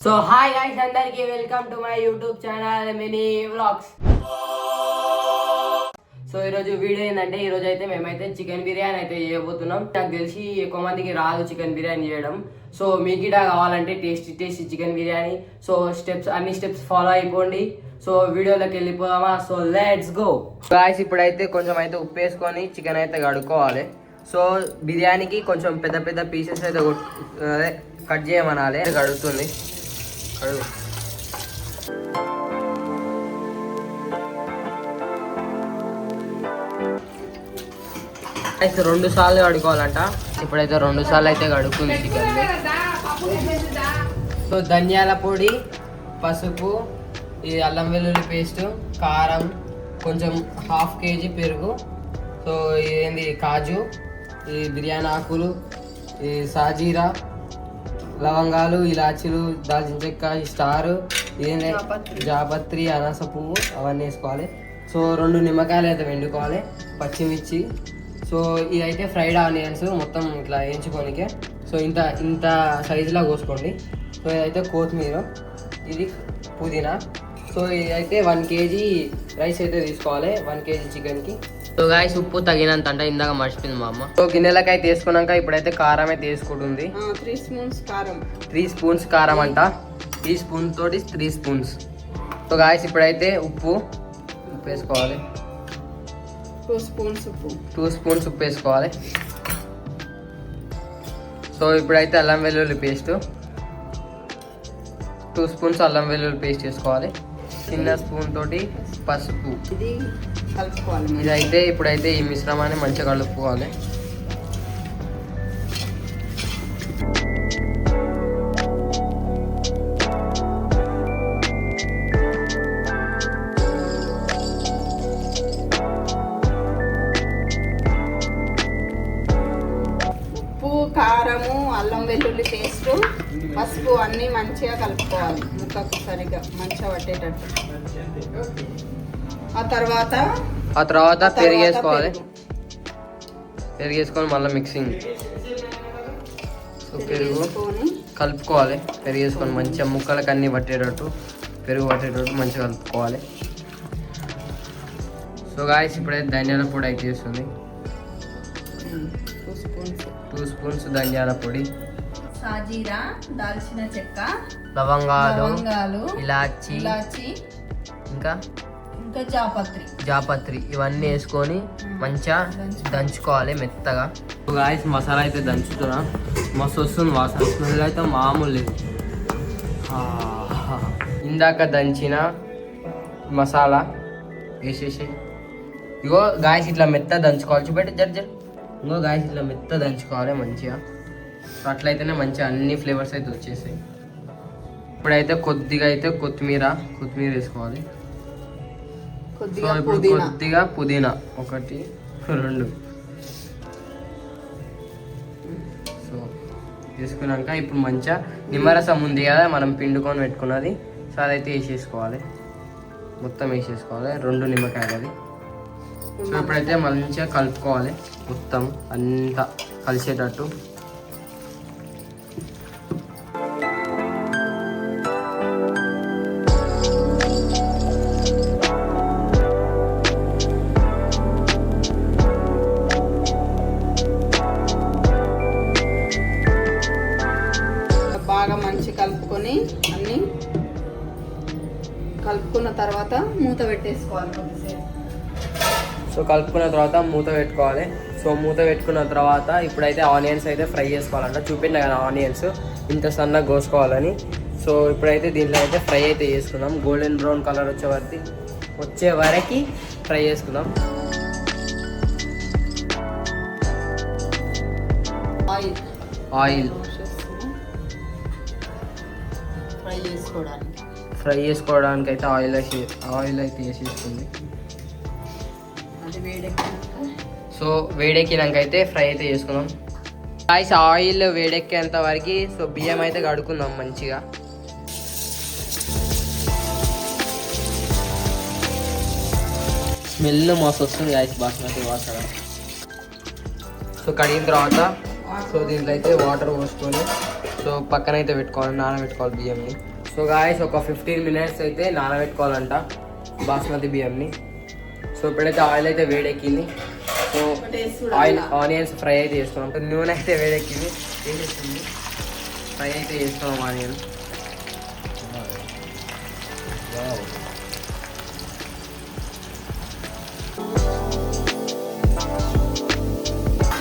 So hi guys అందరికి welcome to my YouTube channel mini vlogs. So ఈరోజు video ఏంటంటే ఈరోజు అయితే మేమైతే చికెన్ బిర్యానీ అయితే చేయబోతున్నాం. నాకు తెలిసి ఎక్కువ మందికి రాదు చికెన్ బిర్యానీ చేయడం. సో మీకు ఇడా కావాలంటే టేస్టీ చికెన్ బిర్యానీ. సో అన్ని స్టెప్స్ ఫాలో అయిపోండి. సో వీడియోలోకి వెళ్ళిపోదామా. So let's go guys. ఇప్పుడైతే కొంచెం అయితే ఉప్పు వేసుకొని చికెన్ అయితే కడుక్కోవాలి. సో బిర్యానీకి కొంచెం పెద్ద పీసెస్ అయితే కట్ చేయమనాలి. కడుగుతుంది అయితే 2 సార్లు కడుక్కోవాలంట. ఇప్పుడైతే 2 సార్లు అయితే కడుక్కుంది చికెన్. సో ధనియాల పొడి, పసుపు, ఈ అల్లం వెల్లుల్లి పేస్ట్, కారం, కొంచెం 1/2 kg పెరుగు, సో ఏంది కాజు, ఈ బిర్యానీ ఆకులు, ఈ సాజీరా, లవంగాలు, ఇలాచీలు, దాల్చిన చెక్క, స్టారు, ఇదే జాపత్రి, అనాస పువ్వు అవన్నీ వేసుకోవాలి. సో 2 నిమ్మకాయలు అయితే వండుకోవాలి, పచ్చిమిర్చి. సో ఇదైతే ఫ్రైడ్ ఆనియన్స్ మొత్తం ఇట్లా వేయించుకోనికే. సో ఇంత సైజులా కోసుకోండి. సో ఇదైతే కొత్తిమీర, ఇది పుదీనా. సో ఇదైతే 1 kg రైస్ అయితే తీసుకోవాలి 1 kg చికెన్కి. సో గాయస్ ఉప్పు తగినంత అంటే ఇందాక మర్చిపోయింది మా అమ్మ. సో గిన్నెలకి అయితే వేసుకున్నాక ఇప్పుడైతే కారం అయితే వేసుకుంటుంది. 3 స్పూన్స్ కారం. 3 స్పూన్స్ కారం అంట. 3 స్పూన్ తోటి 3 స్పూన్స్. సో గాయస్ ఇప్పుడైతే ఉప్పు వేసుకోవాలి. 2 స్పూన్స్ ఉప్పు. 2 స్పూన్స్ ఉప్పు వేసుకోవాలి. సో ఇప్పుడైతే అల్లం వెల్లుల్లి పేస్ట్ 2 స్పూన్స్ అల్లం వెల్లుల్లి పేస్ట్ వేసుకోవాలి. చిన్న స్పూన్ తోటి పసుపు. ఇది కలుపుకోవాలి. ఇదైతే ఇప్పుడైతే ఈ మిశ్రమాన్ని మంచిగా కలుపుకోవాలి. ఉప్పు, కారము, అల్లం వెల్లుల్లి పేస్ట్, పసుపు అన్నీ మంచిగా కలుపుకోవాలి. ముక్కకు సరిగ్గా మంచిగా పట్టేటట్టు. ఆ తర్వాత పెరిగేసుకోవాలి. పెరిగేసుకొని మళ్ళీ మిక్సింగ్. సో పెరుగు కలుపుకోవాలి. పెరిగేసుకొని మంచిగా ముక్కలకు అన్నీ పట్టేటట్టు, పెరుగు పట్టేటట్టు మంచిగా కలుపుకోవాలి. సో గాయస్ ఇప్పుడైతే ధనియాల పొడి అయితే చేస్తుంది. 2 స్పూన్స్ ధనియాల పొడి, సాజీరా, దాల్చిన చెక్క, లవంగాలు, ఇలాచి, ఇంకా జాపత్రి ఇవన్నీ వేసుకొని మంచిగా దంచుకోవాలి మెత్తగా. గాయస్ మసాలా అయితే దంచుతున్నా. మస్తు వస్తుంది వాసన. స్మెల్ అయితే మామూలు లేదు. ఇందాక దంచిన మసాలా వేసేసి ఇగో గాయస్ ఇట్లా మెత్త దంచుకోవాలి. చూపెట్టి జర ఇంకో గాయస్ ఇట్లా మెత్త దంచుకోవాలి మంచిగా. అట్లయితేనే మంచిగా అన్ని ఫ్లేవర్స్ అయితే వచ్చేసాయి. ఇప్పుడైతే కొద్దిగా అయితే కొత్తిమీర వేసుకోవాలి. సో ఇప్పుడు కొద్దిగా పుదీనా 1 2. సో వేసుకున్నాక ఇప్పుడు మంచిగా నిమ్మరసం ఉంది కదా మనం పిండుకొని పెట్టుకున్నది. సో అదైతే వేసేసుకోవాలి. మొత్తం వేసేసుకోవాలి 2 నిమ్మకాయలు అది. సో ఇప్పుడైతే మంచిగా కలుపుకోవాలి మొత్తం అంతా కలిసేటట్టు. బాగా మంచి కలుపుకొని అన్ని కలుపుకున్న తర్వాత మూత పెట్టేసుకోవాలి కొద్దిసేపు. సో కలుపుకున్న తర్వాత మూత పెట్టుకోవాలి. సో మూత పెట్టుకున్న తర్వాత ఇప్పుడైతే ఆనియన్స్ అయితే ఫ్రై చేసుకోవాలంట. చూపించా కదా ఆనియన్స్ ఇంత సన్నగా కోసుకోవాలని. సో ఇప్పుడైతే దీంట్లో అయితే ఫ్రై అయితే చేసుకుందాం. గోల్డెన్ బ్రౌన్ కలర్ వచ్చే వరకు ఫ్రై చేసుకుందాం. ఆయిల్ ఫ్రై చేసుకోవడానికి అయితే ఆయిల్ అయితే వేసేస్తుంది. సో వేడెక్కినాక అయితే ఫ్రై అయితే చేసుకుందాం. గాయ్స్ ఆయిల్ వేడెక్కేంత వరకు సో బియ్యం అయితే కడుక్కుందాం మంచిగా. స్మెల్ మస్తు వస్తుంది గాయ్స్ బాస్మతి వాసన. సో కడిగిన తర్వాత సో దీంట్లో అయితే వాటర్ పోసుకొని సో పక్కన అయితే పెట్టుకోవాలి, నానబెట్టుకోవాలి బియ్యంని. సో గాయస్ ఒక 15 మినిట్స్ అయితే నానబెట్టుకోవాలంట బాస్మతి బియ్యంని. సో ఇప్పుడైతే ఆయిల్ అయితే వేడెక్కింది. సో ఆనియన్స్ ఫ్రై అయితే చేసుకున్నాం. నూనె అయితే వేడెక్కింది, వేసేస్తుంది. ఫ్రై అయితే చేసుకున్నాం onion.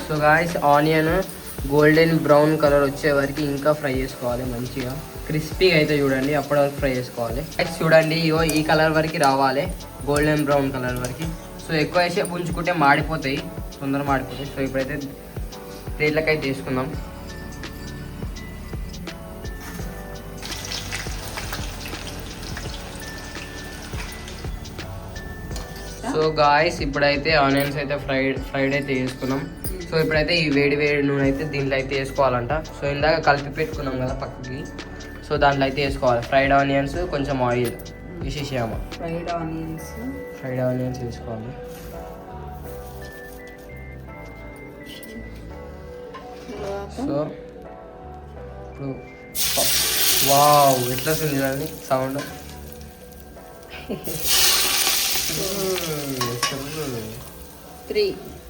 So guys onion golden brown colour వచ్చే వరకు ఇంకా ఫ్రై చేసుకోవాలి, మంచిగా క్రిస్పీగా అయితే చూడండి, అప్పటి వరకు ఫ్రై చేసుకోవాలి. చూడండి ఇగో ఈ కలర్ వరకు రావాలి, గోల్డెన్ బ్రౌన్ కలర్ వరకు. సో ఎక్కువ సేపు ఉంచుకుంటే మాడిపోతాయి, తొందరగా మాడిపోతాయి. సో ఇప్పుడైతే ప్లేట్లకి అయితే తీసుకుందాం. సో గాయస్ ఇప్పుడైతే ఆనియన్స్ అయితే ఫ్రైడ్ అయితే వేసుకున్నాం. సో ఇప్పుడైతే ఈ వేడి నూనె అయితే దీంట్లో అయితే వేసుకోవాలంట. సో ఇందాక కలిపి పెట్టుకున్నాం కదా పక్కకి, సో దాంట్లో అయితే వేసుకోవాలి. ఫ్రైడ్ ఆనియన్స్, కొంచెం ఆయిల్ వేసేసాము. ఫ్రైడ్ ఆనియన్స్ వేసుకోవాలి. సో ఇప్పుడు వావ్ ఎట్లా వస్తుంది చూడండి సౌండ్.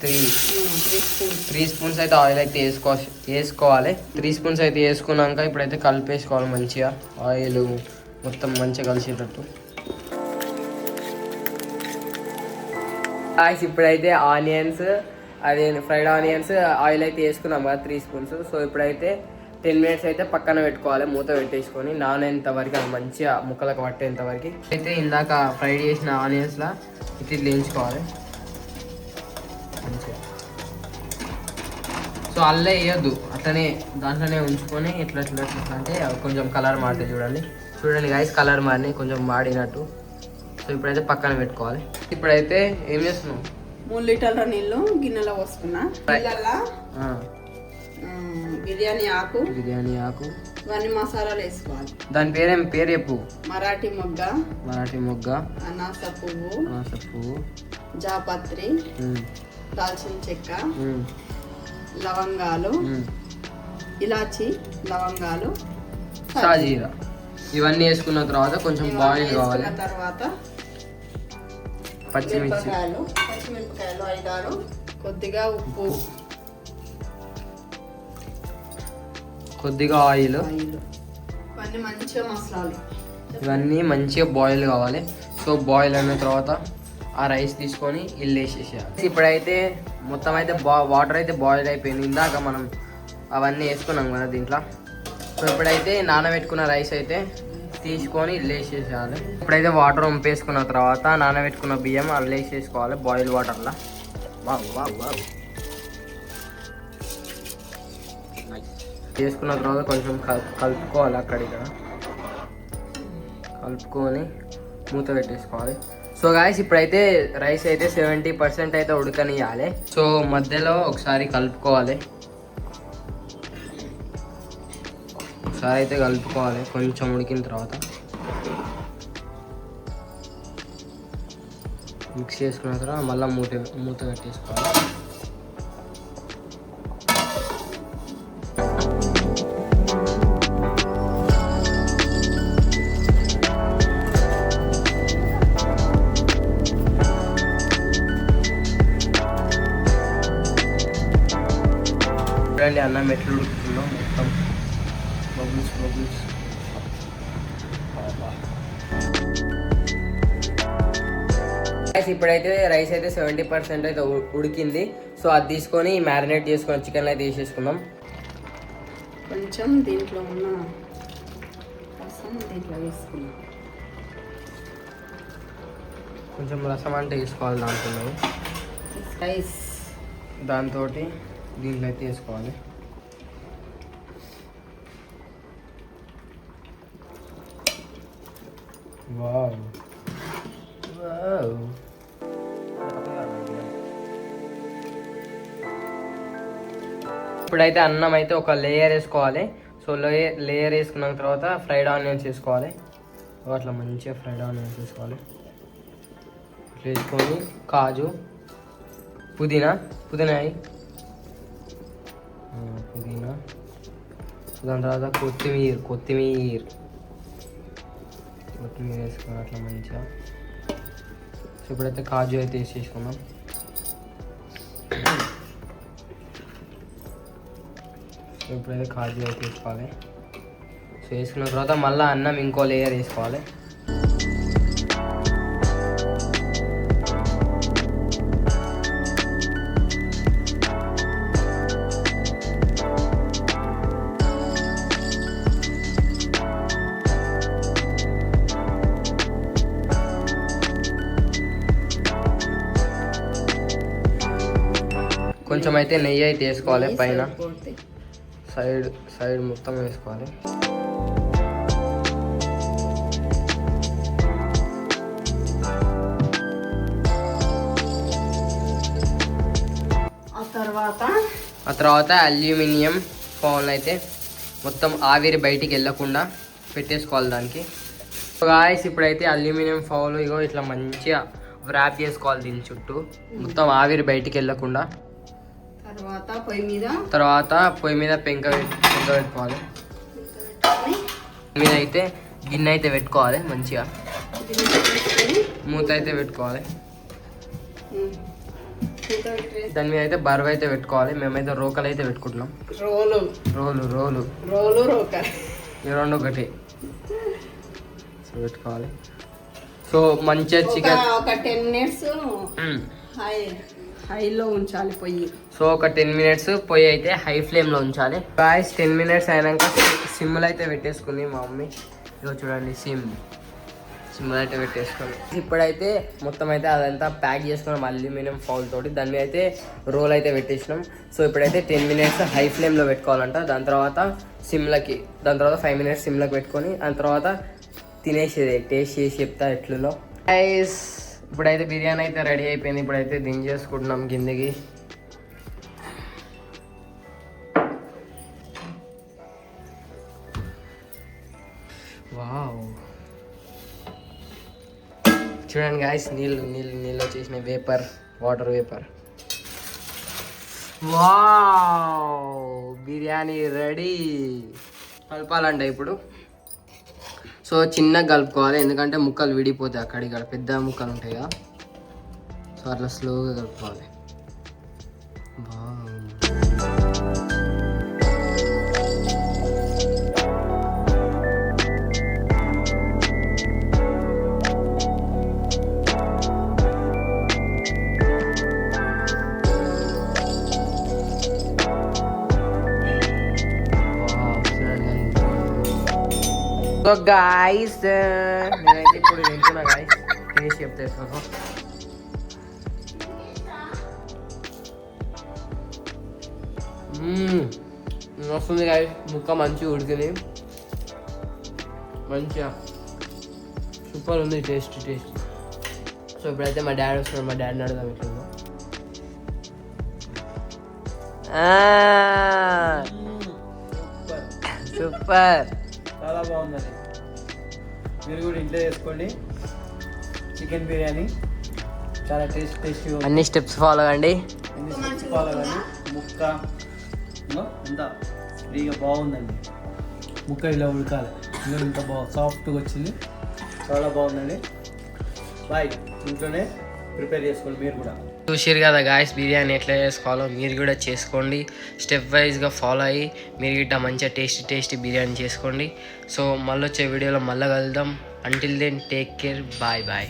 3 స్పూన్స్ అయితే ఆయిల్ అయితే వేసుకోవాలి. 3 స్పూన్స్ అయితే వేసుకున్నాక ఇప్పుడైతే కలిపేసుకోవాలి మంచిగా, ఆయిల్ మొత్తం మంచిగా కలిసేటట్టు. ఇప్పుడైతే ఆనియన్స్, అదే ఫ్రైడ్ ఆనియన్స్ ఆయిల్ అయితే వేసుకున్నాం కదా 3 స్పూన్స్. సో ఇప్పుడైతే 10 మినిట్స్ అయితే పక్కన పెట్టుకోవాలి, మూత పెట్టేసుకొని నానేంత వరకు, అది మంచిగా ముక్కలకు పట్టేంత వరకు. అయితే ఇందాక ఫ్రై చేసిన ఆనియన్స్లా ఇట్లా వేయించుకోవాలి మంచిగా. సో అల్లే వేయద్దు, అట్లనే దాంట్లోనే ఉంచుకొని ఇట్లా అంటే కొంచెం కలర్ మారుతుంది. చూడండి గాయస్, కలర్ మారినాయి, కొంచెం మాడినట్టు. సో ఇప్పుడైతే పక్కన పెట్టుకోవాలి. ఇప్పుడైతే ఏం చేస్తున్నాం, 3 లీటర్ల నీళ్ళు గిన్నెలో పోసుకున్నా. బిర్యానీ ఆకు ఇవన్నీ మసాలాలు వేసుకోవాలి. దాని పేరు చెప్పు. మరాఠీ మొగ్గ, అనాస పువ్వు, జాపత్రి, దాల్చిన చెక్క, లవంగాలు, ఇలాచి, లవంగాలు, షాజీరా ఇవన్నీ వేసుకున్న తర్వాత కొంచెం బాయిల్ కావాలి. తర్వాత పచ్చిమిరపకాయలు 5-6, కొద్దిగా ఉప్పు, కొద్దిగా ఆయిల్, ఇవన్నీ మంచిగా బాయిల్ కావాలి. సో బాయిల్ అయిన తర్వాత ఆ రైస్ తీసుకొని ఇల్లు వేసేసేయాలి. ఇప్పుడైతే మొత్తం అయితే వాటర్ అయితే బాయిల్ అయిపోయింది. ఇందాక మనం అవన్నీ వేసుకున్నాం కదా దీంట్లో. సో ఇప్పుడైతే నానబెట్టుకున్న రైస్ అయితే తీసుకొని ఇల్లు వేసేసేయాలి. ఇప్పుడైతే వాటర్ వంపేసుకున్న తర్వాత నానబెట్టుకున్న బియ్యం అల్లు వేసేసుకోవాలి బాయిల్ వాటర్లో. వేసుకున్న తర్వాత కొంచెం కలుపుకోవాలి, అక్కడిక్కడ కలుపుకొని మూత పెట్టేసుకోవాలి. సో గాయస్ ఇప్పుడైతే రైస్ అయితే 70% అయితే ఉడకనియాలి. సో మధ్యలో ఒకసారి కలుపుకోవాలి, కొంచెం ఉడికిన తర్వాత మిక్స్ చేసుకున్న తర్వాత మళ్ళీ మూత పెట్టేసుకోవాలి. చూడండి అన్నం ఎట్లు ఉడుకుతుందో, మొత్తం బబుల్స్. ఇప్పుడైతే రైస్ అయితే 70% అయితే ఉడికింది. సో అది తీసుకొని మ్యారినేట్ చేసుకొని చికెన్ అయితే వేసేసుకుందాం. కొంచెం దీంట్లో ఉన్న రసం దీంట్లో వేసుకున్నాం. కొంచెం రసం అంటే వేసుకోవాలి దాంట్లో, రైస్ దాంతో దీంట్లో అయితే వేసుకోవాలి. వావ్. ఇప్పుడైతే అన్నం అయితే ఒక లేయర్ వేసుకోవాలి. సో లేయర్ వేసుకున్న తర్వాత ఫ్రైడ్ ఆనియన్స్ వేసుకోవాలి. అట్లా మంచిగా ఫ్రైడ్ ఆనియన్స్ వేసుకోవాలి. ఇట్లా వేసుకొని కాజు, పుదీనా దాని తర్వాత కొత్తిమీర, కొత్తిమీర వేసుకుని అట్లా మంచిగా. సో ఇప్పుడైతే కాజు అయితే వేసేసుకున్నాం. సో ఇప్పుడైతే కాజు అయితే వేసుకోవాలి. సో వేసుకున్న తర్వాత మళ్ళీ అన్నం ఇంకో లేయర్ వేసుకోవాలి. కొంచెం అయితే నెయ్యి అయితే వేసుకోవాలి పైన, సైడ్ మొత్తం వేసుకోవాలి. ఆ తర్వాత అల్యూమినియం ఫౌల్ అయితే మొత్తం ఆవిరి బయటికి వెళ్ళకుండా పెట్టేసుకోవాలి దానికి. గాయస్ ఇప్పుడైతే అల్యూమినియం ఫౌల్ ఇగో ఇట్లా మంచిగా ర్యాప్ చేసుకోవాలి దీని చుట్టూ, మొత్తం ఆవిరి బయటికి వెళ్ళకుండా. తర్వాత పొయ్యి మీద పెంక పెట్టుకోవాలి. మీద అయితే గిన్నె అయితే పెట్టుకోవాలి, మంచిగా మూత అయితే పెట్టుకోవాలి. దాని మీద అయితే బరువు అయితే పెట్టుకోవాలి. మేమైతే రోకలు అయితే పెట్టుకుంటున్నాం. రోలు ఈ రెండు ఒకటి. సో పెట్టుకోవాలి. సో మంచిగా చికెన్ ఒక 10 minutes హైలో ఉంచాలి పొయ్యి. సో ఒక 10 minutes పొయ్యి అయితే హై ఫ్లేమ్లో ఉంచాలి. గాయస్ 10 minutes అయినాక సిమ్లో అయితే పెట్టేసుకుంది మా మమ్మీ. ఇగో చూడండి సిమ్లో అయితే పెట్టేసుకొని ఇప్పుడైతే మొత్తం అయితే అదంతా ప్యాక్ చేసుకున్నాం అల్యూమినియం ఫౌల్ తోటి. దాని మీద అయితే రోల్ అయితే పెట్టేసినాం. సో ఇప్పుడైతే 10 minutes హై ఫ్లేమ్లో పెట్టుకోవాలంట. దాని తర్వాత 5 minutes సిమ్లోకి పెట్టుకొని దాని తర్వాత తినేసేది. టేస్ట్ చేసి చెప్తా ఎట్లులో. గైస్ ఇప్పుడైతే బిర్యానీ అయితే రెడీ అయిపోయింది. ఇప్పుడైతే దించేసుకుంటున్నాం కిందకి. వావ్ చూడండి గాయస్, నీళ్ళు వచ్చేసిన water vapour. Wow biryani ready. కలపాలంట ఇప్పుడు. సో చిన్నగా కలుపుకోవాలి, ఎందుకంటే ముక్కలు విడిపోతాయి. అక్కడ పెద్ద ముక్కలు ఉంటాయి కదా, సో అట్లా స్లోగా కలుపుకోవాలి. సో గాయస్ నేనైతే ఇప్పుడు తింటున్నా గాయస్, టేస్ట్ చెప్తాను. వస్తుంది గాయస్, ముక్క మంచిగా ఉడికింది, మంచిగా సూపర్ ఉంది టేస్ట్. సో ఇప్పుడైతే మా డాడీ వస్తున్నాడు, మా డాడీని అడుగుదాం ఎట్లుందో. సూపర్, చాలా బాగుందండి. మీరు కూడా ఇంట్లో చేసుకోండి చికెన్ బిర్యానీ, చాలా టేస్టీగా. అన్ని స్టెప్స్ ఫాలో కండి. ముక్క అంతా ఫ్రీగా బాగుందండి. ముక్క ఇలా ఉడకాలి, ఇంకా ఇంత సాఫ్ట్గా వచ్చింది, చాలా బాగుందండి. బాయ్, ఇంట్లోనే ప్రిపేర్ చేసుకోండి మీరు కూడా. చూసిరు కదా గాయస్, బిర్యానీ ఎట్లా చేసుకోవాలో మీరు కూడా చేసుకోండి. స్టెప్ వైజ్గా ఫాలో అయ్యి మీరు గిట్ట మంచిగా టేస్టీ బిర్యానీ చేసుకోండి. సో మళ్ళీ వచ్చే వీడియోలో మళ్ళీ కలుద్దాం. Until then take care, bye.